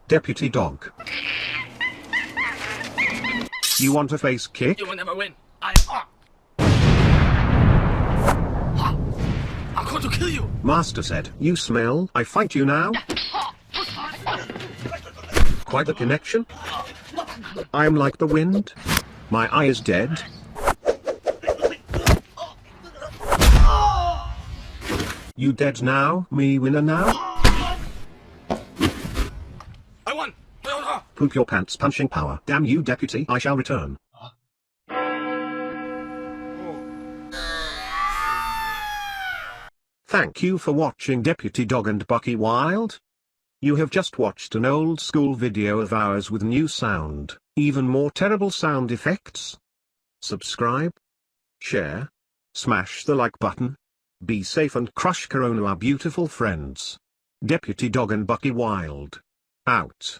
Deputy Dog. You want a face kick? You will never win. I'm going to kill you. Master said, you smell, I fight you now. Quite the connection. I'm like the wind. My eye is dead. You dead now, me winner now? I won. Poop your pants punching power. Damn you deputy, I shall return. Thank you for watching Deputy Dog and Bucky Wild. You have just watched an old school video of ours with new sound, even more terrible sound effects. Subscribe, share, smash the like button. Be safe and crush Corona, our beautiful friends. Deputy Dog and Bucky Wild. Out.